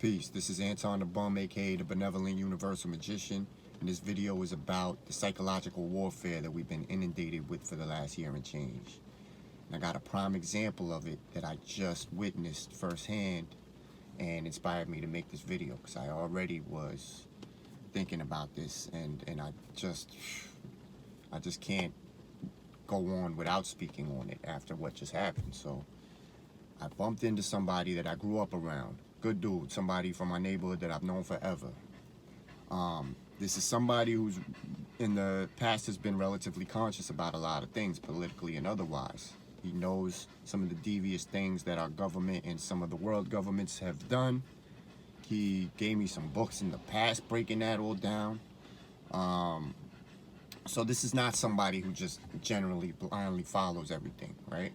Peace, this is Anton the Bum, aka the Benevolent Universal Magician, and this video is about the psychological warfare that we've been inundated with for the last year and change. And I got a prime example of it that I just witnessed firsthand and inspired me to make this video, because I already was thinking about this and I just can't go on without speaking on it after what just happened. So I bumped into somebody that I grew up around. Good dude, somebody from my neighborhood that I've known forever. This is somebody who's in the past has been relatively conscious about a lot of things, politically and otherwise. He knows some of the devious things that our government and some of the world governments have done. He gave me some books in the past breaking that all down. So this is not somebody who just generally blindly follows everything, right?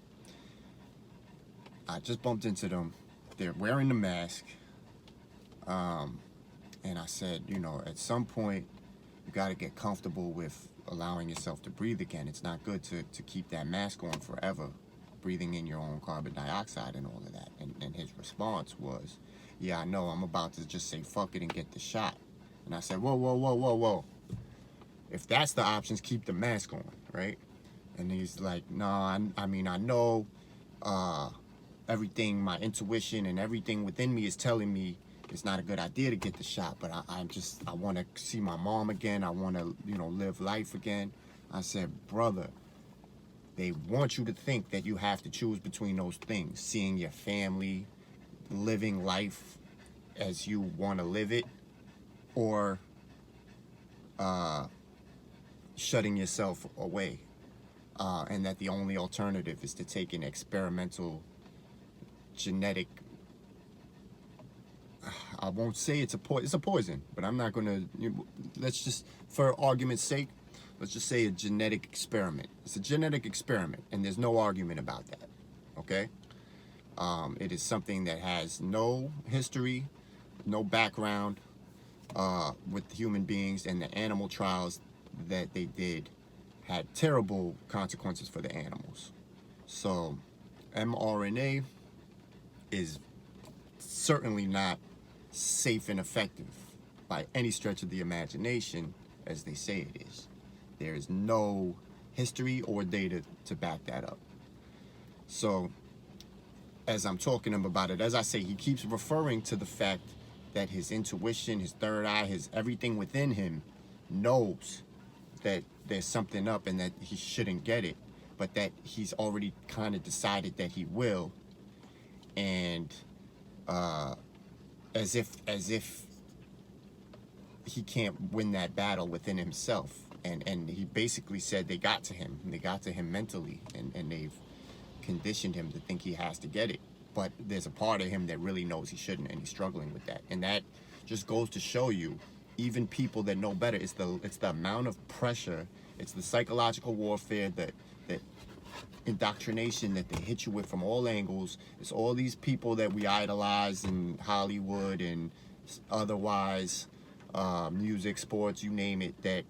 I just bumped into them. They're wearing the mask. And I said, you know, at some point, you got to get comfortable with allowing yourself to breathe again. It's not good to keep that mask on forever, breathing in your own carbon dioxide and all of that. And his response was, yeah, I know, I'm about to just say fuck it and get the shot. And I said, whoa, whoa, whoa, whoa, whoa. If that's the options, keep the mask on, right? And he's like, no, I mean, I know everything, my intuition and everything within me is telling me it's not a good idea to get the shot, but I want to see my mom again. I want to, you know, live life again. I said, brother, they want you to think that you have to choose between those things, seeing your family, living life as you want to live it, or shutting yourself away, and that the only alternative is to take an experimental genetic, I won't say it's a poison, but I'm not gonna, let's just, for argument's sake, let's just say a genetic experiment. It's a genetic experiment, and there's no argument about that, okay? It is something that has no history, no background with human beings, and the animal trials that they did had terrible consequences for the animals. So mRNA is certainly not safe and effective by any stretch of the imagination as they say it is. There is no history or data to back that up. So as I'm talking to him about it, as I say, he keeps referring to the fact that his intuition, his third eye, his everything within him knows that there's something up and that he shouldn't get it, but that he's already kind of decided that he will. And as if he can't win that battle within himself. And he basically said they got to him mentally, and they've conditioned him to think he has to get it. But there's a part of him that really knows he shouldn't, and he's struggling with that. And that just goes to show you, even people that know better, it's the amount of pressure, it's the psychological warfare, that indoctrination that they hit you with from all angles. It's all these people that we idolize in Hollywood and otherwise, music, sports, you name it, that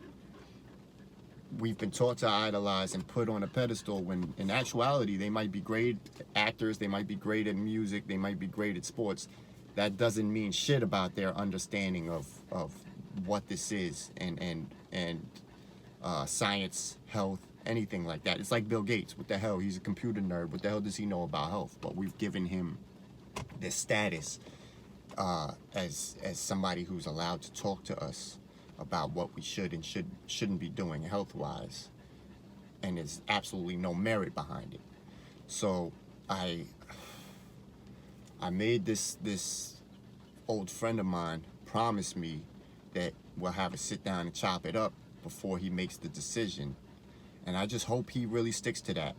we've been taught to idolize and put on a pedestal, when in actuality they might be great actors, they might be great at music, they might be great at sports. That doesn't mean shit about their understanding of what this is, and science, health, anything like that. It's like Bill Gates. What the hell? He's a computer nerd. What the hell does he know about health? But we've given him this status as somebody who's allowed to talk to us about what we should and shouldn't be doing health-wise, and there's absolutely no merit behind it. So I made this old friend of mine promise me that we'll have a sit down and chop it up before he makes the decision. And I just hope he really sticks to that,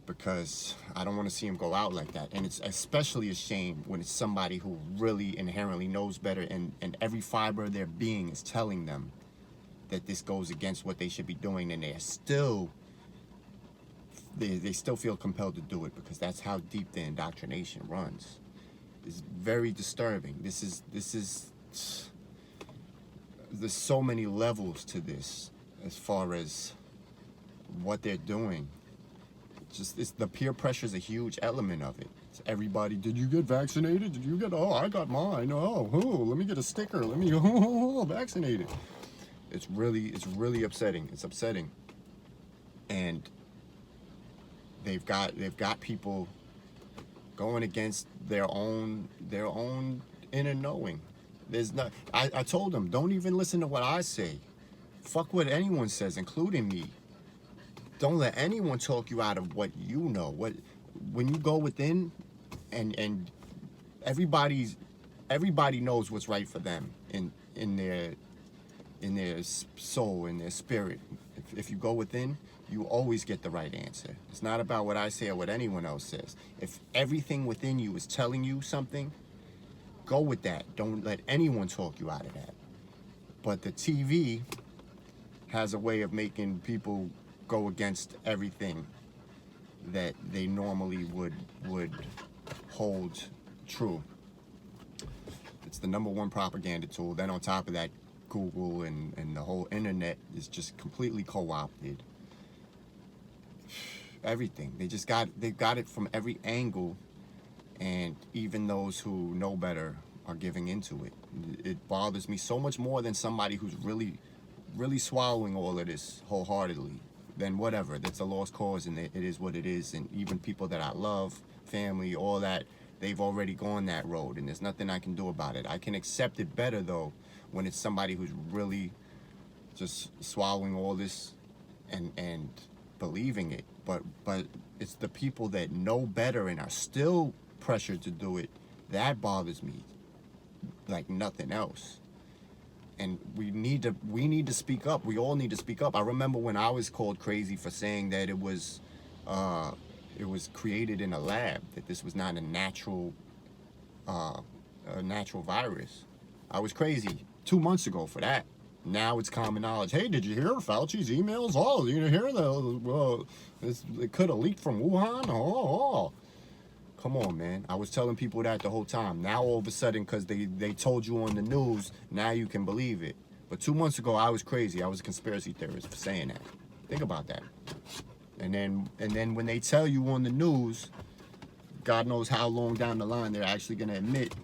because I don't want to see him go out like that. And it's especially a shame when it's somebody who really inherently knows better, and every fiber of their being is telling them that this goes against what they should be doing, and they still feel compelled to do it, because that's how deep the indoctrination runs. It's very disturbing. There's so many levels to this as far as what they're doing. The peer pressure is a huge element of it. Everybody, did you get vaccinated? Did you get, oh, I got mine. Oh, let me get a sticker. Let me, vaccinated. It's really upsetting. It's upsetting. And they've got people going against their own inner knowing. There's not, I told them, don't even listen to what I say. Fuck what anyone says, including me. Don't let anyone talk you out of what you know. When you go within, and everybody knows what's right for them in their soul, in their spirit. If you go within, you always get the right answer. It's not about what I say or what anyone else says. If everything within you is telling you something, go with that. Don't let anyone talk you out of that. But the TV has a way of making people go against everything that they normally would hold true. It's the #1 propaganda tool. Then on top of that, Google and the whole internet is just completely co-opted. Everything. They've got it from every angle, and even those who know better are giving into it. It bothers me so much more than somebody who's really swallowing all of this wholeheartedly. Then whatever, that's a lost cause, and it is what it is. And even people that I love, family, all that, they've already gone that road, and there's nothing I can do about it. I can accept it better though when it's somebody who's really just swallowing all this and believing it. But it's the people that know better and are still pressured to do it that bothers me like nothing else. And we need to speak up. We all need to speak up. I remember when I was called crazy for saying that it was created in a lab, that this was not a natural virus. I was crazy 2 months ago for that. Now it's common knowledge. Hey, did you hear Fauci's emails? Oh, you didn't hear that? It could have leaked from Wuhan. Oh. Come on, man. I was telling people that the whole time. Now all of a sudden, because they told you on the news, now you can believe it. But 2 months ago, I was crazy. I was a conspiracy theorist for saying that. Think about that. And then when they tell you on the news, God knows how long down the line they're actually going to admit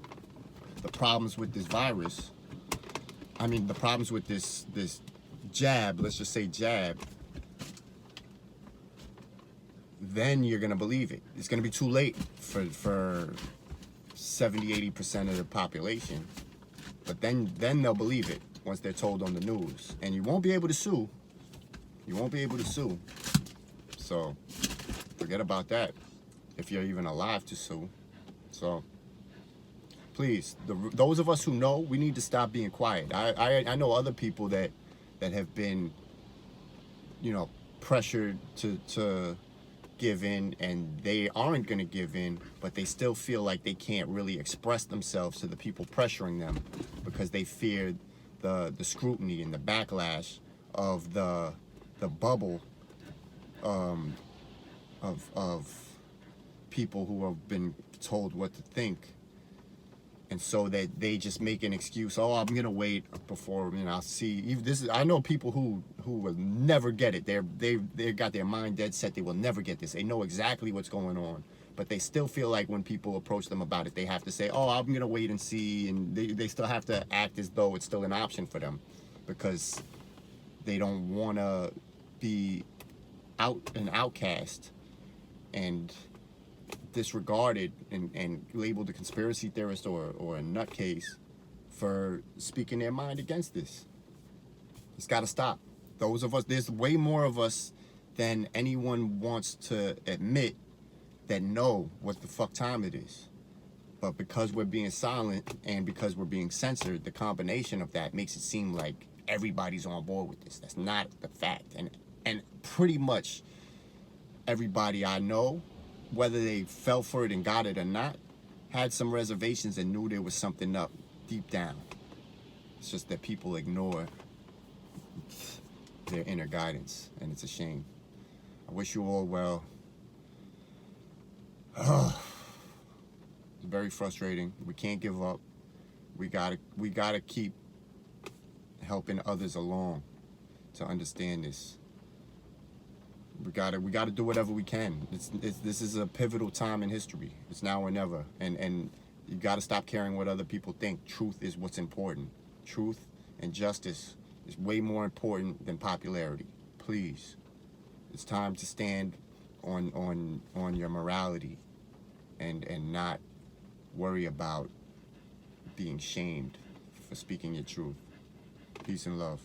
the problems with this virus. I mean, the problems with this jab, let's just say jab, then you're going to believe it. It's going to be too late for 70-80% of the population. But then they'll believe it once they're told on the news. And you won't be able to sue. You won't be able to sue. So forget about that if you're even alive to sue. So please, those of us who know, we need to stop being quiet. I know other people that have been, pressured to give in, and they aren't going to give in, but they still feel like they can't really express themselves to the people pressuring them because they fear the scrutiny and the backlash of the bubble of people who have been told what to think. And so that they just make an excuse. Oh, I'm gonna wait before I'll see. Even I know people who will never get it. They got their mind dead set. They will never get this. They know exactly what's going on, but they still feel like when people approach them about it, they have to say, "Oh, I'm gonna wait and see," and they still have to act as though it's still an option for them because they don't want to be an outcast and disregarded and labeled a conspiracy theorist or a nutcase for speaking their mind against this. It's got to stop. Those of us, there's way more of us than anyone wants to admit that know what the fuck time it is. But because we're being silent and because we're being censored, the combination of that makes it seem like everybody's on board with this. That's not the fact. And pretty much everybody I know, whether they fell for it and got it or not, had some reservations and knew there was something up deep down. It's just that people ignore their inner guidance, and it's a shame. I wish you all well. It's very frustrating. We can't give up. We gotta keep helping others along to understand this. We gotta do whatever we can. This is a pivotal time in history. It's now or never. And you gotta stop caring what other people think. Truth is what's important. Truth and justice is way more important than popularity. Please. It's time to stand on your morality and not worry about being shamed for speaking your truth. Peace and love.